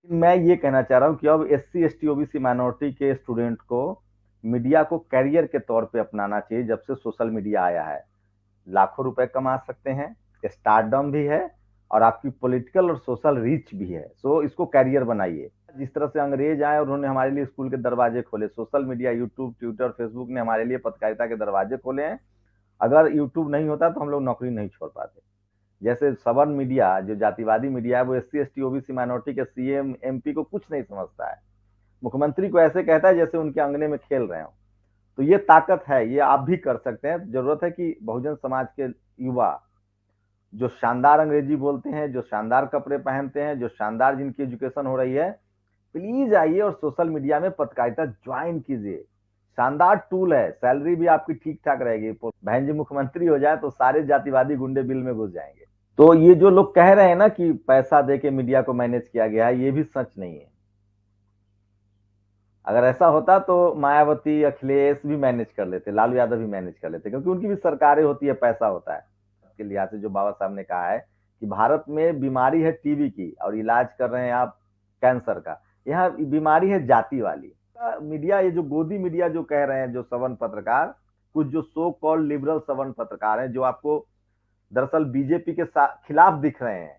मैं ये कहना चाह रहा हूँ कि अब एससी एसटी ओबीसी माइनॉरिटी के स्टूडेंट को मीडिया को कैरियर के तौर पे अपनाना चाहिए। जब से सोशल मीडिया आया है, लाखों रुपए कमा सकते हैं, स्टारडम भी है और आपकी पॉलिटिकल और सोशल रीच भी है। सो इसको कैरियर बनाइए। जिस तरह से अंग्रेज आए और उन्होंने हमारे लिए स्कूल के दरवाजे खोले, social media, YouTube, Twitter, Facebook ने हमारे लिए पत्रकारिता के दरवाजे खोले हैं। अगर यूट्यूब नहीं होता तो हम लोग नौकरी नहीं छोड़ पाते। जैसे सवर्ण मीडिया, जो जातिवादी मीडिया है, वो एससी एसटी ओबीसी माइनॉरिटी के सीएम एमपी को कुछ नहीं समझता है। मुख्यमंत्री को ऐसे कहता है जैसे उनके अंगने में खेल रहे हो। तो ये ताकत है, ये आप भी कर सकते हैं। जरूरत है कि बहुजन समाज के युवा जो शानदार अंग्रेजी बोलते हैं, जो शानदार कपड़े पहनते हैं, जो शानदार जिनकी एजुकेशन हो रही है, प्लीज आइए और सोशल मीडिया में पत्रकारिता ज्वाइन कीजिए। शानदार टूल है, सैलरी भी आपकी ठीक ठाक रहेगी। बहन जी मुख्यमंत्री हो जाए तो सारे जातिवादी गुंडे बिल में घुस जाएंगे। तो ये जो लोग कह रहे हैं ना कि पैसा दे के मीडिया को मैनेज किया गया है, ये भी सच नहीं है। अगर ऐसा होता तो मायावती, अखिलेश भी मैनेज कर लेते, लालू यादव भी मैनेज कर लेते, क्योंकि उनकी भी सरकारें होती है, पैसा होता है। के लिहाज से जो बाबा साहब ने कहा है कि भारत में बीमारी है टीबी की और इलाज कर रहे हैं आप कैंसर का, यहाँ बीमारी है जाति वाली। मीडिया, ये जो गोदी मीडिया जो कह रहे हैं, जो सवर्ण पत्रकार, कुछ जो सो कॉल्ड लिबरल सवर्ण पत्रकार हैं, जो आपको दरअसल बीजेपी के खिलाफ दिख रहे हैं,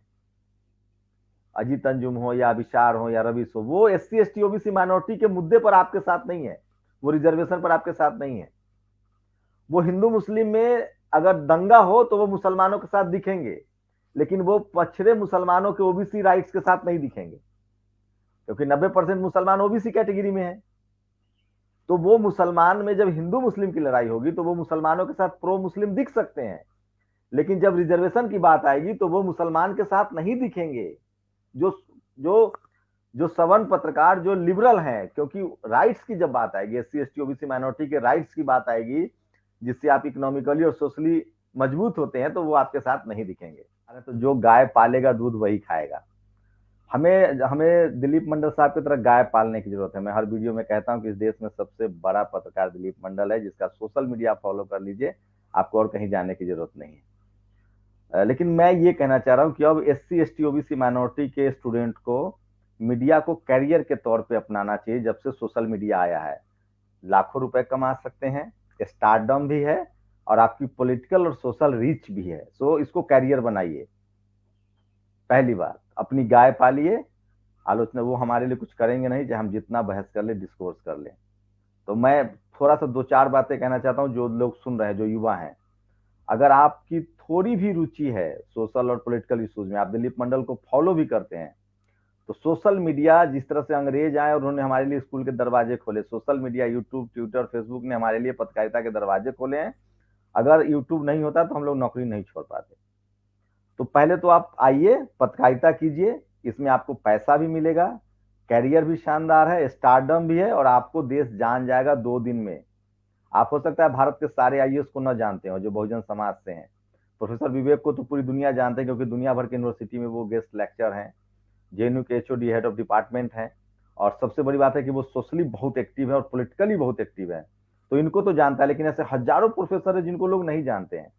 अजीत अंजुम हो या अभिसार हो या रविश हो, वो एससी एसटी ओबीसी माइनॉरिटी के मुद्दे पर आपके साथ नहीं है, वो रिजर्वेशन पर आपके साथ नहीं है। वो हिंदू मुस्लिम में अगर दंगा हो तो वो मुसलमानों के साथ दिखेंगे, लेकिन वो पछड़े मुसलमानों के ओबीसी राइट्स के साथ नहीं दिखेंगे, क्योंकि 90% मुसलमान ओबीसी कैटेगरी में है। तो वो मुसलमान में जब हिंदू मुस्लिम की लड़ाई होगी तो वो मुसलमानों के साथ प्रो मुस्लिम दिख सकते हैं, लेकिन जब रिजर्वेशन की बात आएगी तो वो मुसलमान के साथ नहीं दिखेंगे। जो जो जो सवर्ण पत्रकार जो लिबरल हैं, क्योंकि राइट्स की जब बात आएगी, एससी एसटी ओबीसी माइनॉरिटी के राइट्स की बात आएगी, जिससे आप इकोनॉमिकली और सोशली मजबूत होते हैं, तो वो आपके साथ नहीं दिखेंगे। अरे तो जो गाय पालेगा दूध वही खाएगा। हमें हमें दिलीप मंडल साहब की तरह गाय पालने की जरूरत है। मैं हर वीडियो में कहता हूं कि इस देश में सबसे बड़ा पत्रकार दिलीप मंडल है, जिसका सोशल मीडिया फॉलो कर लीजिए, आपको और कहीं जाने की जरूरत नहीं है। लेकिन मैं ये कहना चाह रहा हूँ कि अब एससी एसटी ओबीसी माइनॉरिटी के स्टूडेंट को मीडिया को कैरियर के तौर पे अपनाना चाहिए। जब से सोशल मीडिया आया है, लाखों रुपए कमा सकते हैं, स्टारडम भी है और आपकी पॉलिटिकल और सोशल रीच भी है। सो इसको कैरियर बनाइए। पहली बात, अपनी गाय पालिए। आलोचना वो हमारे लिए कुछ करेंगे नहीं, चाहे हम जितना बहस कर ले, डिस्कोर्स कर ले। तो मैं थोड़ा सा दो चार बातें कहना चाहता हूँ जो लोग सुन रहे हैं, जो युवा हैं। अगर आपकी थोड़ी भी रुचि है सोशल और पॉलिटिकल इश्यूज में, आप दिलीप मंडल को फॉलो भी करते हैं, तो सोशल मीडिया, जिस तरह से अंग्रेज आए और उन्होंने हमारे लिए स्कूल के दरवाजे खोले, social media, YouTube, Twitter, Facebook ने हमारे लिए पत्रकारिता के दरवाजे खोले हैं। अगर यूट्यूब नहीं होता तो हम लोग नौकरी नहीं छोड़ पाते। तो पहले तो आप आइए, पत्रकारिता कीजिए, इसमें आपको पैसा भी मिलेगा, कैरियर भी शानदार है, स्टारडम भी है और आपको देश जान जाएगा 2 दिन में। आप हो सकता है भारत के सारे आईएएस को न जानते हो जो बहुजन समाज से हैं। प्रोफेसर विवेक को तो पूरी दुनिया जानते हैं, क्योंकि दुनिया भर की यूनिवर्सिटी में वो गेस्ट लेक्चर हैं, जेएनयू के एचओडी, हेड ऑफ डिपार्टमेंट हैं। और सबसे बड़ी बात है कि वो सोशली बहुत एक्टिव है और पॉलिटिकली बहुत एक्टिव है। तो इनको तो जानता है, लेकिन ऐसे हजारों प्रोफेसर है जिनको लोग नहीं जानते हैं।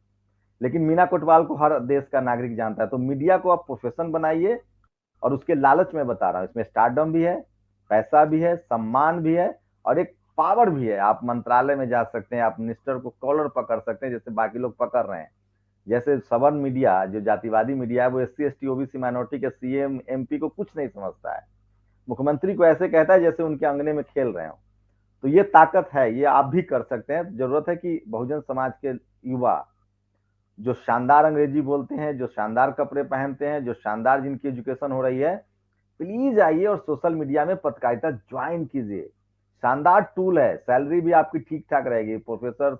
लेकिन मीना कोटवाल को हर देश का नागरिक जानता है। तो मीडिया को आप प्रोफेशन बनाइए, और उसके लालच में बता रहा हूं, इसमें स्टारडम भी है, पैसा भी है, सम्मान भी है और एक पावर भी है। आप मंत्रालय में जा सकते हैं, आप मिनिस्टर को कॉलर पकड़ सकते हैं, जैसे बाकी लोग पकड़ रहे हैं। जैसे सवर्ण मीडिया, जो जातिवादी मीडिया है, वो एससी एसटी ओबीसी माइनॉरिटी के सीएम एमपी को कुछ नहीं समझता है। मुख्यमंत्री को ऐसे कहता है जैसे उनके अंगने में खेल रहे हो। तो ये ताकत है, ये आप भी कर सकते हैं। जरूरत है कि बहुजन समाज के युवा जो शानदार अंग्रेजी बोलते हैं, जो शानदार कपड़े पहनते हैं, जो शानदार जिनकी एजुकेशन हो रही है, प्लीज आइए और सोशल मीडिया में पत्रकारिता ज्वाइन कीजिए। शानदार टूल है, सैलरी भी आपकी ठीक ठाक रहेगी। प्रोफेसर,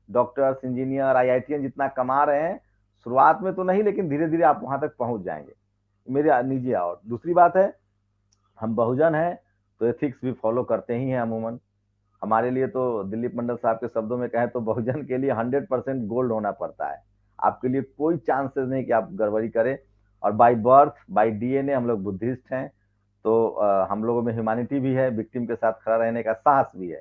डॉक्टर्स, इंजीनियर, आईआईटीएन जितना कमा रहे हैं, शुरुआत में तो नहीं, लेकिन धीरे धीरे आप वहां तक पहुंच जाएंगे। मेरे निजी। और दूसरी बात है, हम बहुजन हैं तो एथिक्स भी फॉलो करते ही हैं अमूमन। हमारे लिए तो दिलीप मंडल साहब के शब्दों में कहें तो बहुजन के लिए 100% गोल्ड होना पड़ता है। आपके लिए कोई चांसेस नहीं कि आप गड़बड़ी करें। और बाय बर्थ, बाय डीएनए हम लोग बुद्धिस्ट हैं। तो हम लोगों में ह्यूमैनिटी भी है, विक्टिम के साथ खड़ा रहने का साहस भी है।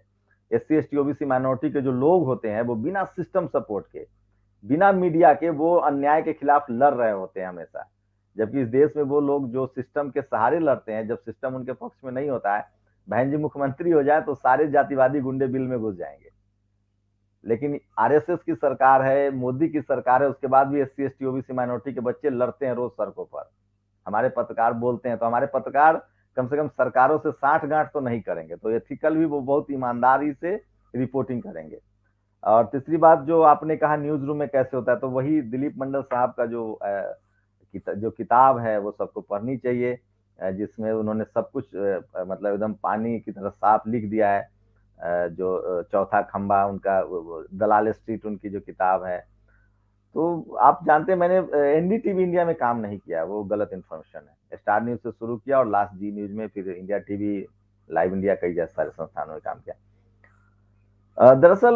एससी एसटी ओबीसी माइनॉरिटी के जो लोग होते हैं, वो बिना सिस्टम सपोर्ट के, बिना मीडिया के, वो अन्याय के खिलाफ लड़ रहे होते हैं हमेशा। जबकि इस देश में वो लोग जो सिस्टम के सहारे लड़ते हैं, जब सिस्टम उनके पक्ष में नहीं होता है, बहन जी मुख्यमंत्री हो जाए तो सारे जातिवादी गुंडे बिल में घुस जाएंगे। लेकिन आरएसएस की सरकार है, मोदी की सरकार है, उसके बाद भी एससी एसटी ओबीसी माइनॉरिटी के बच्चे लड़ते हैं रोज सड़कों पर। हमारे पत्रकार बोलते हैं तो हमारे पत्रकार कम से कम सरकारों से 60 गांठ तो नहीं करेंगे, तो एथिकल भी वो बहुत ईमानदारी से रिपोर्टिंग करेंगे। और तीसरी बात जो आपने कहा न्यूज रूम में कैसे होता है, तो वही दिलीप मंडल साहब का जो किताब है वो सबको पढ़नी चाहिए, जिसमें उन्होंने सब कुछ मतलब एकदम पानी की तरह साफ लिख दिया है। जो चौथा खंबा उनका, दलाल स्ट्रीट उनकी जो किताब है। तो आप जानते हैं मैंने एनडीटीवी इंडिया में काम नहीं किया, वो गलत इन्फॉर्मेशन है। स्टार न्यूज से शुरू किया और लास्ट जी न्यूज में, फिर इंडिया टीवी, लाइव इंडिया, कई जैसे सारे संस्थानों में काम किया। दरअसल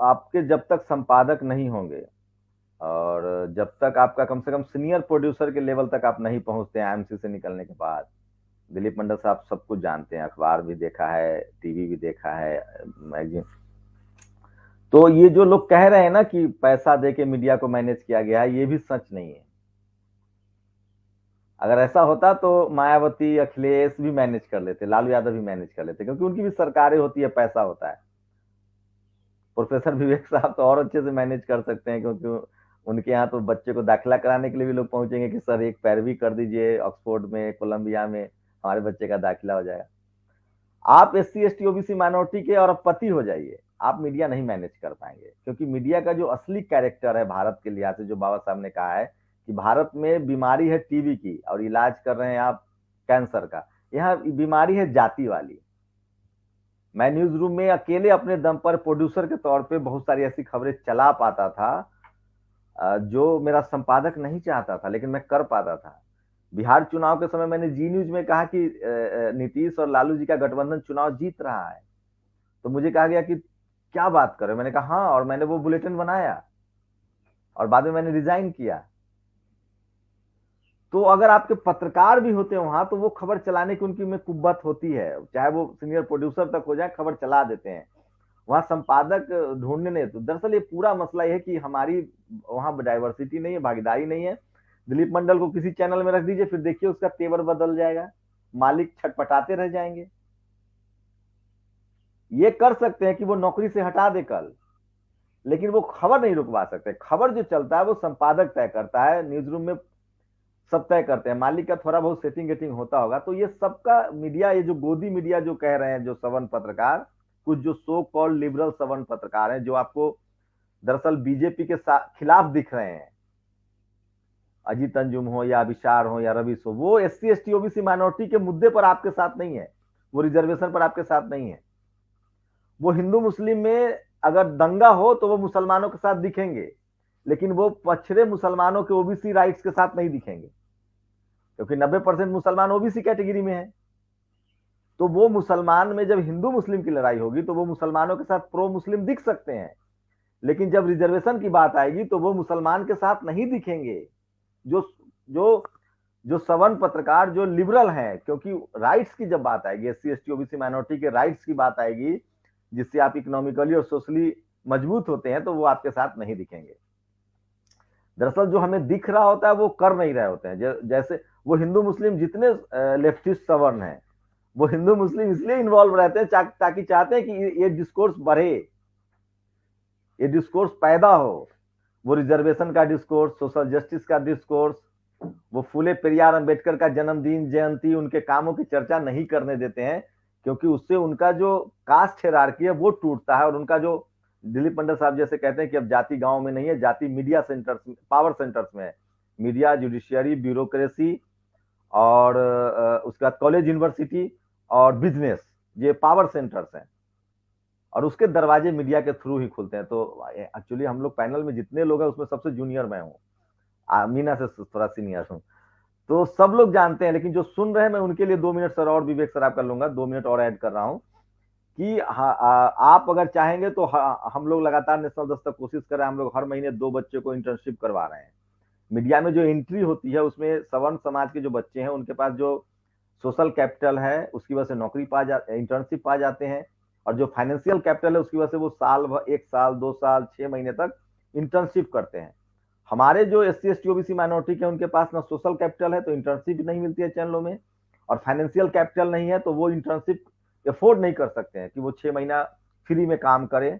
आपके जब तक संपादक नहीं होंगे और जब तक आपका कम से कम सीनियर प्रोड्यूसर के लेवल तक आप नहीं पहुंचते हैं आईएमसी से निकलने के बाद, दिलीप मंडल साहब सब कुछ जानते हैं, अखबार भी देखा है, टीवी भी देखा है, मैगजीन। तो ये जो लोग कह रहे हैं ना कि पैसा देके मीडिया को मैनेज किया गया है, ये भी सच नहीं है। अगर ऐसा होता तो मायावती, अखिलेश भी मैनेज कर लेते, लालू यादव भी मैनेज कर लेते, क्योंकि उनकी भी सरकारें होती है, पैसा होता है। प्रोफेसर विवेक साहब तो और अच्छे से मैनेज कर सकते हैं, क्योंकि उनके यहाँ तो बच्चे को दाखिला कराने के लिए भी लोग पहुंचेंगे कि सर एक पैरवी कर दीजिए ऑक्सफोर्ड में, कोलंबिया में, हमारे बच्चे का दाखिला हो जाएगा। आप एससी एसटी ओबीसी माइनॉरिटी के और पति हो जाइए, आप मीडिया नहीं मैनेज कर पाएंगे, क्योंकि मीडिया का जो असली कैरेक्टर है भारत के लिहाज से, जो बाबा साहब ने कहा है कि भारत में बीमारी है टीबी की और इलाज कर रहे हैं आप कैंसर का, यहाँ बीमारी है जाति वाली। मैं न्यूज रूम में अकेले अपने दम पर प्रोड्यूसर के तौर पे बहुत सारी ऐसी खबरें चला पाता था जो मेरा संपादक नहीं चाहता था, लेकिन मैं कर पाता था। बिहार चुनाव के समय मैंने जी न्यूज में कहा कि नीतीश और लालू जी का गठबंधन चुनाव जीत रहा है, तो मुझे कहा गया कि क्या बात कर रहे हो, मैंने कहा हाँ, और मैंने वो बुलेटिन बनाया और बाद में मैंने रिजाइन किया। तो अगर आपके पत्रकार भी होते हैं वहां, तो वो खबर चलाने की उनकी में कुव्वत होती है, चाहे वो सीनियर प्रोड्यूसर तक हो जाए, खबर चला देते हैं। वहां संपादक ढूंढने नहीं। तो दरअसल ये पूरा मसला यह है कि हमारी वहां डाइवर्सिटी नहीं है, भागीदारी नहीं है। दिलीप मंडल को किसी चैनल में रख दीजिए, फिर देखिए उसका तेवर बदल जाएगा, मालिक छटपटाते रह जाएंगे। ये कर सकते हैं कि वो नौकरी से हटा दे कल, लेकिन वो खबर नहीं रुकवा सकते। खबर जो चलता है वो संपादक तय करता है, न्यूज रूम में सब तय करते हैं, मालिक का थोड़ा बहुत सेटिंग गेटिंग होता होगा। तो ये सबका मीडिया, ये जो गोदी मीडिया जो कह रहे हैं, जो सवर्ण पत्रकार, कुछ जो सो कॉल्ड लिबरल सवर्ण पत्रकार हैं, जो आपको दरअसल बीजेपी के खिलाफ दिख रहे हैं, अजीत अंजुम हो या अभिसार हो या रविश हो, वो एससी एसटी ओबीसी माइनॉरिटी के मुद्दे पर आपके साथ नहीं है, वो रिजर्वेशन पर आपके साथ नहीं है। वो हिंदू मुस्लिम में अगर दंगा हो तो वो मुसलमानों के साथ दिखेंगे, लेकिन वो पछड़े मुसलमानों के ओबीसी राइट्स के साथ नहीं दिखेंगे, क्योंकि 90% मुसलमान ओबीसी कैटेगरी में है। तो वो मुसलमान में जब हिंदू मुस्लिम की लड़ाई होगी तो वो मुसलमानों के साथ प्रो मुस्लिम दिख सकते हैं, लेकिन जब रिजर्वेशन की बात आएगी तो वो मुसलमान के साथ नहीं दिखेंगे। जो जो जो सवर्ण पत्रकार जो लिबरल हैं, क्योंकि राइट्स की जब बात आएगी, एससी एसटी ओबीसी माइनॉरिटी के राइट्स की बात आएगी, जिससे आप इकोनॉमिकली और सोशली मजबूत होते हैं, तो वो आपके साथ नहीं दिखेंगे। दरअसल जो हमें दिख रहा होता है वो कर नहीं रहे होते हैं। जैसे वो हिंदू मुस्लिम जितने लेफ्टिस्ट सवर्ण हैं, वो हिंदू मुस्लिम इसलिए इन्वॉल्व रहते हैं ताकि चाहते हैं कि ये डिस्कोर्स बढ़े, ये डिस्कोर्स पैदा हो। वो रिजर्वेशन का डिस्कोर्स, सोशल जस्टिस का डिस्कोर्स, वो फूले पेरियार अंबेडकर का जन्मदिन, जयंती, उनके कामों की चर्चा नहीं करने देते हैं, क्योंकि उससे उनका जो कास्ट हायरार्की है वो टूटता है। और उनका जो दिलीप मंडल साहब जैसे कहते हैं कि अब जाति गांव में नहीं है, जाति मीडिया सेंटर्स, पावर सेंटर्स में है। मीडिया, जुडिशियरी, ब्यूरोक्रेसी और उसके बाद कॉलेज, यूनिवर्सिटी और बिजनेस, ये पावर सेंटर्स हैं, और उसके दरवाजे मीडिया के थ्रू ही खुलते हैं। तो एक्चुअली हम लोग पैनल में जितने लोग हैं उसमें सबसे जूनियर मैं हूँ, मीना से थोड़ा सीनियर हूँ, तो सब लोग जानते हैं। लेकिन जो सुन रहे हैं, मैं उनके लिए 2 मिनट सर और विवेक सर आपका लूंगा, 2 मिनट और ऐड कर रहा हूँ कि आप अगर चाहेंगे तो हम लोग लगातार नेशनल 10 तक कोशिश कर रहे हैं। हम लोग हर महीने 2 बच्चे को इंटर्नशिप करवा रहे हैं। मीडिया में जो एंट्री होती है उसमें सवर्ण समाज के जो बच्चे हैं उनके पास जो सोशल कैपिटल है उसकी वजह से नौकरी इंटर्नशिप पा जाते हैं, और जो फाइनेंशियल कैपिटल है उसकी वजह से वो साल भर, 1 साल, 2 साल, 6 महीने तक इंटर्नशिप करते हैं। हमारे जो SC ST OBC माइनॉरिटी के उनके पास ना सोशल कैपिटल है तो इंटर्नशिप नहीं मिलती है चैनलों में, और फाइनेंशियल कैपिटल नहीं है तो वो इंटर्नशिप अफोर्ड नहीं कर सकते हैं कि वो 6 महीना फ्री में काम करें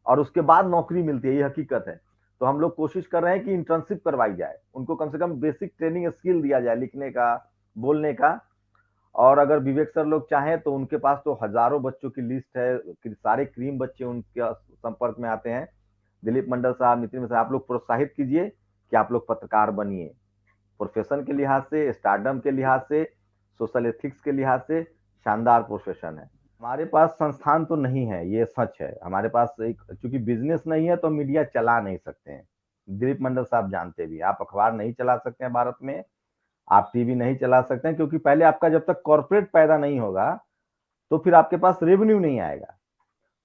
और उसके बाद नौकरी मिलती है, ये हकीकत है। तो हम लोग कोशिश कर रहे हैं कि इंटर्नशिप करवाई जाए, उनको कम से कम बेसिक ट्रेनिंग स्किल दिया जाए, लिखने का, बोलने का। और अगर विवेक सर लोग चाहें तो उनके पास तो हजारों बच्चों की लिस्ट है, सारे क्रीम बच्चे उनके संपर्क में आते हैं। दिलीप मंडल साहब, नितिन मिश्रा, आप लोग प्रोत्साहित कीजिए कि आप लोग पत्रकार बनिए। प्रोफेशन के लिहाज से, स्टारडम के लिहाज से, सोशल एथिक्स के लिहाज से शानदार प्रोफेशन है। हमारे पास संस्थान तो नहीं है, ये सच है। हमारे पास एक, चूंकि बिजनेस नहीं है तो मीडिया चला नहीं सकते हैं। दिलीप मंडल साहब जानते भी, आप अखबार नहीं चला सकते हैं भारत में, आप टीवी नहीं चला सकते हैं, क्योंकि पहले आपका जब तक कॉर्पोरेट पैदा नहीं होगा तो फिर आपके पास रेवेन्यू नहीं आएगा।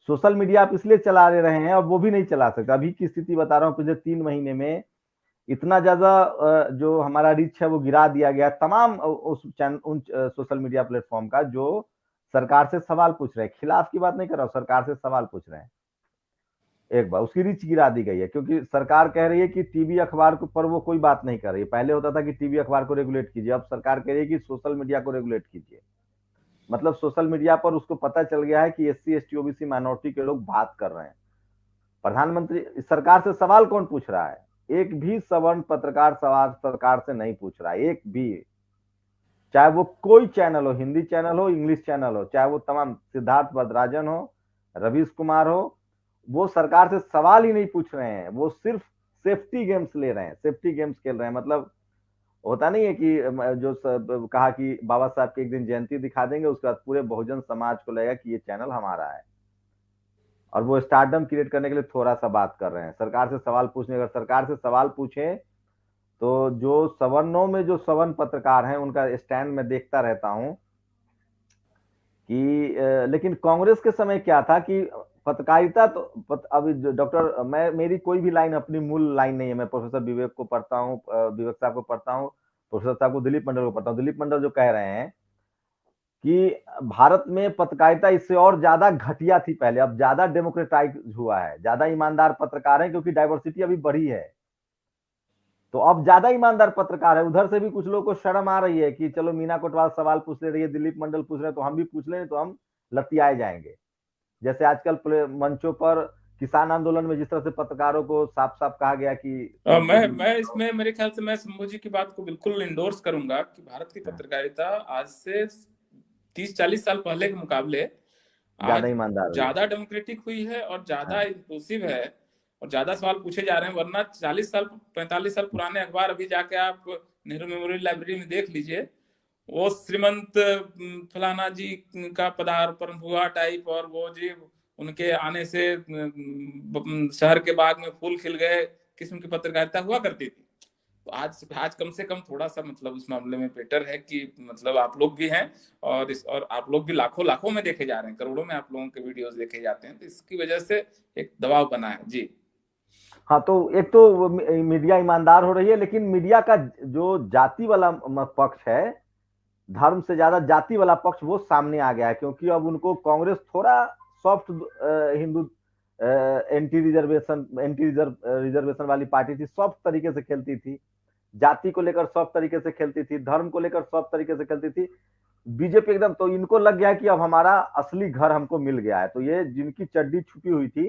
सोशल मीडिया आप इसलिए चला रहे हैं, अब वो भी नहीं चला सकते। अभी की स्थिति बता रहा हूँ, पिछले 3 महीने में इतना ज्यादा जो हमारा रीच है वो गिरा दिया गया तमाम उस चैनल, उन सोशल मीडिया प्लेटफॉर्म का जो सरकार से सवाल पूछ रहे हैं। खिलाफ की बात नहीं कर रहा हूँ, सरकार से सवाल पूछ रहे हैं, एक बार उसकी रीच गिरा दी गई है, क्योंकि सरकार कह रही है कि टीवी अखबार पर वो कोई बात नहीं कर रही है। पहले होता था कि टीवी अखबार को रेगुलेट कीजिए, अब सरकार कह रही है कि सोशल मीडिया को रेगुलेट कीजिए। मतलब सोशल मीडिया पर उसको पता चल गया है कि SC ST OBC माइनॉरिटी के लोग बात कर रहे हैं। प्रधानमंत्री, सरकार से सवाल कौन पूछ रहा है? एक भी सवर्ण पत्रकार सवाल सरकार से नहीं पूछ रहा है, एक भी। चाहे वो कोई चैनल हो, हिंदी चैनल हो, इंग्लिश चैनल हो, चाहे वो तमाम सिद्धार्थ भद्राजन हो, रवीश कुमार हो, वो सरकार से सवाल ही नहीं पूछ रहे हैं। वो सिर्फ सेफ्टी गेम्स ले रहे हैं, सेफ्टी गेम्स खेल रहे हैं। मतलब होता नहीं है कि जो कहा कि बाबा साहब की एक दिन जयंती दिखा देंगे, उसके बाद पूरे बहुजन समाज को लगेगा कि ये चैनल हमारा है, और वो स्टारडम क्रिएट करने के लिए थोड़ा सा बात कर रहे हैं। सरकार से सवाल पूछने, अगर सरकार से सवाल पूछे तो जो सवर्णों में जो सवर्ण पत्रकार हैं उनका स्टैंड में देखता रहता हूं कि लेकिन कांग्रेस के समय क्या था कि पत्रकारिता तो अभी डॉक्टर, मैं, मेरी कोई भी लाइन अपनी मूल लाइन नहीं है। मैं प्रोफेसर विवेक को पढ़ता हूँ, विवेक साहब को पढ़ता हूँ, प्रोफेसर साहब को, दिलीप मंडल को पढ़ता हूँ। दिलीप मंडल जो कह रहे हैं कि भारत में पत्रकारिता इससे और ज्यादा घटिया थी पहले, अब ज्यादा डेमोक्रेटाइज हुआ है, ज्यादा ईमानदार पत्रकार हैं, क्योंकि डाइवर्सिटी अभी बढ़ी है। तो अब ज्यादा ईमानदार पत्रकार है। उधर से भी कुछ लोगों को शर्म आ रही है कि चलो मीना कोटवाल सवाल पूछ ले रही है, दिलीप मंडल पूछ रहे हैं, तो हम भी पूछ लें तो हम लतियाए जाएंगे। जैसे आजकल मंचों पर किसान आंदोलन में जिस तरह से पत्रकारों को साफ साफ कहा गया कि मैं इसमें मेरे ख्याल से मैं शंभू जी की बात को बिल्कुल इंडोर्स करूंगा कि भारत की पत्रकारिता आज से 30-40 साल पहले के मुकाबले ज्यादा आज ईमानदार हुई है, ज्यादा डेमोक्रेटिक हुई है और ज्यादा हाँ। इंक्लूसिव है और ज्यादा सवाल पूछे जा रहे हैं। वरना 40 साल 45 साल पुराने अखबार अभी जाके आप नेहरू मेमोरियल लाइब्रेरी में देख लीजिए, वो श्रीमंत फलाना जी का पदार्पण हुआ टाइप, और वो जी उनके आने से शहर के बाग में फूल खिल गए किस्म की पत्रकारिता हुआ करती थी। तो आज कम से कम थोड़ा सा मतलब उस मामले में बेटर है कि मतलब आप लोग भी हैं और आप लोग भी लाखों लाखों में देखे जा रहे हैं, करोड़ों में आप लोगों के वीडियोस देखे जाते हैं, तो इसकी वजह से एक दबाव बना है जी। हाँ, तो एक तो मीडिया ईमानदार हो रही है, लेकिन मीडिया का जो जाति वाला पक्ष है, धर्म से ज्यादा जाति वाला पक्ष वो सामने आ गया है। क्योंकि अब उनको कांग्रेस थोड़ा सॉफ्ट हिंदू, रिजर्वेशन वाली पार्टी थी, सॉफ्ट तरीके से खेलती थी, जाति को लेकर सॉफ्ट तरीके से खेलती थी, धर्म को लेकर सॉफ्ट तरीके से खेलती थी। बीजेपी एकदम, तो इनको लग गया कि अब हमारा असली घर हमको मिल गया है। तो ये जिनकी चड्डी छुपी हुई थी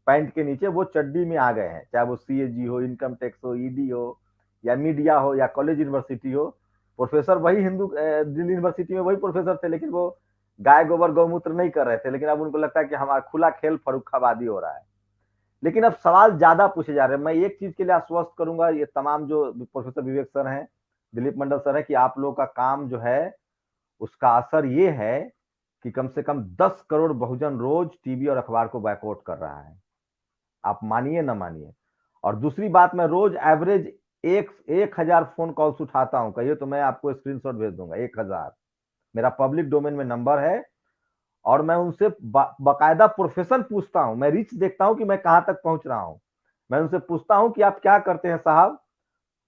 पैंट के नीचे, वो चड्डी में आ गए हैं, चाहे वो CAG हो, इनकम टैक्स हो, ED हो, या मीडिया हो, या कॉलेज यूनिवर्सिटी हो। प्रोफेसर वही दिल्ली यूनिवर्सिटी में वही प्रोफेसर थे, लेकिन वो गाय गोबर गौमूत्र नहीं कर रहे थे। लेकिन अब उनको लगता है कि हमारा खुला खेल फर्रुखाबादी हो रहा है। लेकिन अब सवाल ज्यादा पूछे जा रहे हैं। मैं एक चीज के लिए आश्वस्त करूंगा ये तमाम जो प्रोफेसर विवेक सर हैं, दिलीप मंडल सर है, कि आप लोगों का काम जो है उसका असर ये है कि कम से कम 10 करोड़ बहुजन रोज टीवी और अखबार को बैकआउट कर रहा है, आप मानिए ना मानिए। और दूसरी बात, मैं रोज एवरेज 1,000 फोन कॉल्स उठाता हूं, कहिए तो मैं आपको स्क्रीनशॉट भेज दूंगा। 1,000 मेरा पब्लिक डोमेन में नंबर है, और मैं उनसे बाकायदा प्रोफेशन पूछता हूं। मैं रीच देखता हूं कि मैं कहां तक पहुंच रहा हूं। मैं उनसे पूछता हूं कि आप क्या करते हैं साहब?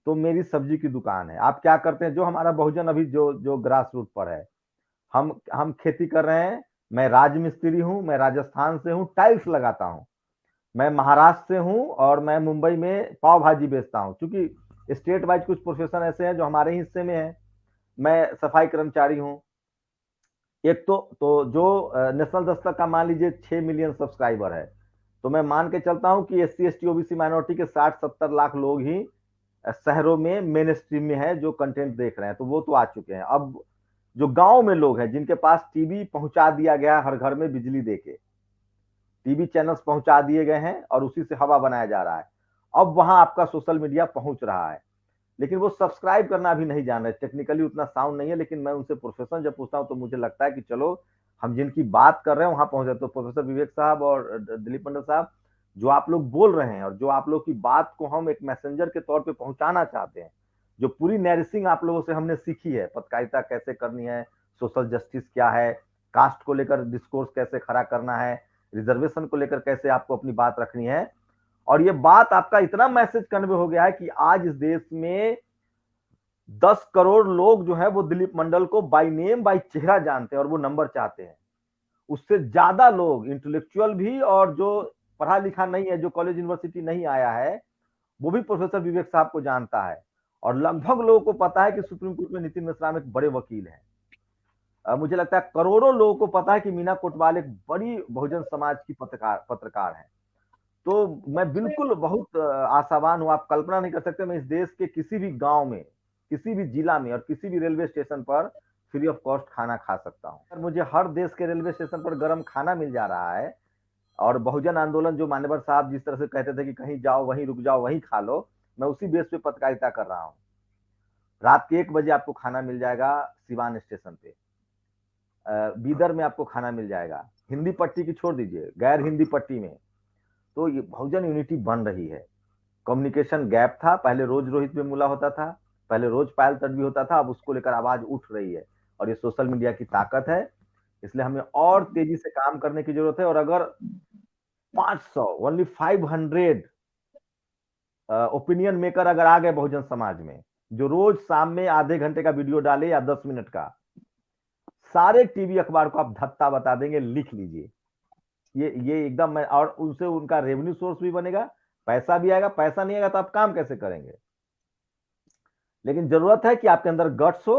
तो मेरी सब्जी की दुकान है। आप क्या करते हैं? जो हमारा बहुजन अभी जो जो ग्रास रूट पर है, हम खेती कर रहे हैं। मैं राजमिस्त्री हूं, मैं राजस्थान से हूं, टाइल्स लगाता हूं। मैं महाराष्ट्र से हूँ और मैं मुंबई में पाव भाजी बेचता हूँ, क्योंकि स्टेट वाइज कुछ प्रोफेशन ऐसे हैं जो हमारे ही हिस्से में है। मैं सफाई कर्मचारी हूँ। एक तो जो नेशनल दस्तक का मान लीजिए 6 मिलियन सब्सक्राइबर है, तो मैं मान के चलता हूँ कि एससी एसटी ओबीसी माइनॉरिटी के 60-70 लाख लोग ही शहरों में मेन स्ट्रीम में है जो कंटेंट देख रहे हैं, तो वो तो आ चुके हैं। अब जो गांव में लोग हैं जिनके पास टीवी पहुंचा दिया गया, हर घर में बिजली देके टीवी चैनल्स पहुंचा दिए गए हैं और उसी से हवा बनाया जा रहा है, अब वहां आपका सोशल मीडिया पहुंच रहा है। लेकिन वो सब्सक्राइब करना भी नहीं जान रहे, टेक्निकली उतना साउंड नहीं है। लेकिन मैं उनसे प्रोफेशन जब पूछता हूँ तो मुझे लगता है कि चलो हम जिनकी बात कर रहे हैं वहां पहुंच जाए। तो प्रोफेसर विवेक साहब और दिलीप मंडल साहब, जो आप लोग बोल रहे हैं और जो आप लोग की बात को हम एक मैसेंजर के तौर पे पहुंचाना चाहते हैं, जो पूरी नैरेसिंग आप लोगों से हमने सीखी है, पत्रकारिता कैसे करनी है, सोशल जस्टिस क्या है, कास्ट को लेकर डिस्कोर्स कैसे खड़ा करना है, रिजर्वेशन को लेकर कैसे आपको अपनी बात रखनी है, और ये बात आपका इतना मैसेज कन्वे हो गया है कि आज इस देश में 10 करोड़ लोग जो है वो दिलीप मंडल को बाय नेम बाय चेहरा जानते हैं और वो नंबर चाहते हैं। उससे ज्यादा लोग इंटेलेक्चुअल भी और जो पढ़ा लिखा नहीं है, जो कॉलेज यूनिवर्सिटी नहीं आया है, वो भी प्रोफेसर विवेक साहब को जानता है। और लगभग लोगों को पता है कि सुप्रीम कोर्ट में नितिन मिश्रा एक बड़े वकील हैं। मुझे लगता है करोड़ों लोगों को पता है कि मीना कोटवाल एक बड़ी बहुजन समाज की पत्रकार है। तो मैं बिल्कुल बहुत आशावान हूं। आप कल्पना नहीं कर सकते, मैं इस देश के किसी भी गांव में, किसी भी जिला में और किसी भी रेलवे स्टेशन पर फ्री ऑफ कॉस्ट खाना खा सकता हूं। मुझे हर देश के रेलवे स्टेशन पर गर्म खाना मिल जा रहा है। और बहुजन आंदोलन जो मान्यवर साहब जिस तरह से कहते थे कि कहीं जाओ वहीं रुक जाओ वहीं खा लो, मैं उसी बेस पे पत्रकारिता कर रहा हूँ। रात के 1 बजे आपको खाना मिल जाएगा सिवान स्टेशन पे, बीदर में आपको खाना मिल जाएगा, हिंदी पट्टी की छोड़ दीजिए, गैर हिंदी पट्टी में। तो ये बहुजन यूनिटी बन रही है। कम्युनिकेशन गैप था, पहले रोज रोहित वेमुला होता था, पहले रोज पायल तडवी होता था, अब उसको लेकर आवाज उठ रही है और ये सोशल मीडिया की ताकत है। इसलिए हमें और तेजी से काम करने की जरूरत है। और अगर 500 ओनली 500 ओपिनियन मेकर अगर आ गए बहुजन समाज में, जो रोज शाम में आधे घंटे का वीडियो डाले या 10 मिनट का, सारे टीवी अखबार को आप धत्ता बता देंगे, लिख लीजिए। ये एकदम मैं, और उनसे उनका रेवेन्यू सोर्स भी बनेगा, पैसा भी आएगा। पैसा नहीं आएगा तो आप काम कैसे करेंगे? लेकिन जरूरत है कि आपके अंदर गट्स हो।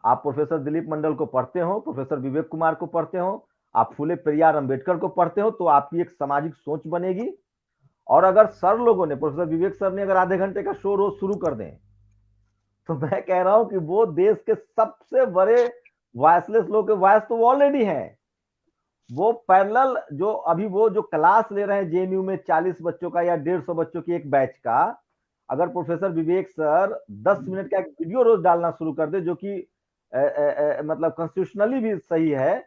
आप प्रोफेसर दिलीप मंडल को पढ़ते हो, प्रोफेसर विवेक कुमार को पढ़ते हो, आप फूले पेरियार अंबेडकर को पढ़ते हो, तो आपकी एक सामाजिक सोच बनेगी। और अगर सर लोगों ने, प्रोफेसर विवेक सर ने अगर आधे घंटे का शो रोज शुरू कर दें, तो मैं कह रहा हूं कि वो देश के सबसे बड़े वॉइसलेस लोग के वॉइस तो वो ऑलरेडी हैं। वो पैरेलल जो अभी वो जो क्लास ले रहे हैं जेएनयू में 40 बच्चों का या 150 बच्चों की एक बैच का, अगर प्रोफेसर विवेक सर 10 मिनट का एक वीडियो रोज डालना शुरू कर दे, जो कि मतलब कॉन्स्टिट्यूशनली भी सही है,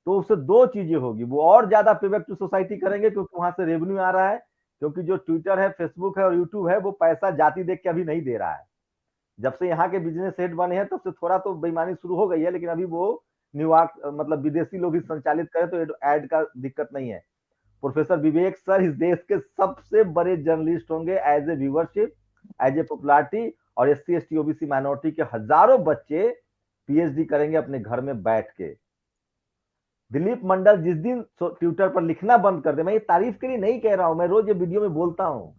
तो उससे दो चीजें होगी। वो और ज्यादा पे बैक टू सोसाइटी करेंगे क्योंकि वहां से रेवेन्यू आ रहा है। क्योंकि जो ट्विटर है, फेसबुक है और यूट्यूब है, वो पैसा जाति देख के अभी नहीं दे रहा है। जब से यहाँ के बिजनेस हेड बने हैं तब से थोड़ा तो बेईमानी शुरू हो गई है, लेकिन अभी वो न्यूयॉर्क मतलब विदेशी लोग ही संचालित करें तो ऐड का दिक्कत नहीं है। प्रोफेसर विवेक सर इस देश के सबसे बड़े जर्नलिस्ट होंगे, as a viewership, as a popularity. और एससी एसटी ओबीसी माइनॉरिटी के हजारों बच्चे पीएचडी करेंगे अपने घर में बैठ के। दिलीप मंडल जिस दिन ट्विटर पर लिखना बंद कर दे, मैं ये तारीफ के लिए नहीं कह रहा हूं, मैं रोज ये वीडियो में बोलता हूं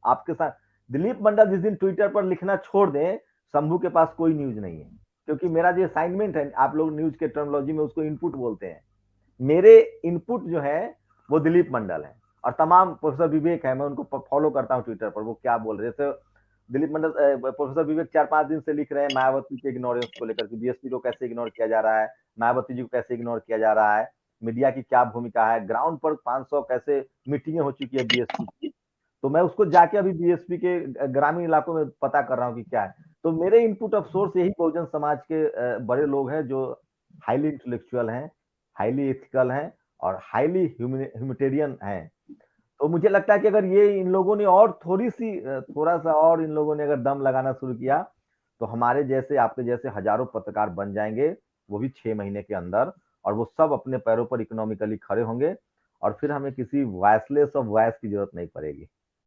आपके साथ, दिलीप मंडल जिस दिन ट्विटर पर लिखना छोड़ दें, शंभू के पास कोई न्यूज नहीं है। क्योंकि मेरा जो असाइनमेंट है, आप लोग न्यूज के टर्मिनोलॉजी में उसको इनपुट बोलते हैं, मेरे इनपुट जो है वो दिलीप मंडल है और तमाम प्रोफेसर विवेक है, मैं उनको फॉलो करता हूँ ट्विटर पर, वो क्या बोल रहे थे। दिलीप मंडल प्रोफेसर विवेक 4-5 दिन से लिख रहे हैं मायावती के इग्नोरेंस को लेकर के, बीएसपी को कैसे इग्नोर किया जा रहा है, मायावती जी को कैसे इग्नोर किया जा रहा है, मीडिया की क्या भूमिका है, ग्राउंड पर 500 कैसे मीटिंगें हो चुकी है बीएसपी की। तो मैं उसको जाके अभी बीएसपी के ग्रामीण इलाकों में पता कर रहा हूँ कि क्या है। तो मेरे इनपुट ऑफ सोर्स यही बहुजन समाज के बड़े लोग हैं जो हाईली इंटेलेक्चुअल हैं, हाईली एथिकल हैं और हाईली ह्यूमैनिटेरियन हैं। तो मुझे लगता है कि अगर ये इन लोगों ने और थोड़ा सा और इन लोगों ने अगर दम लगाना शुरू किया, तो हमारे जैसे, आपके जैसे हजारों पत्रकार बन जाएंगे, वो भी 6 महीने के अंदर। और वो सब अपने पैरों पर इकोनॉमिकली खड़े होंगे और फिर हमें किसी वॉइसलेस ऑफ वॉइस की जरूरत नहीं पड़ेगी।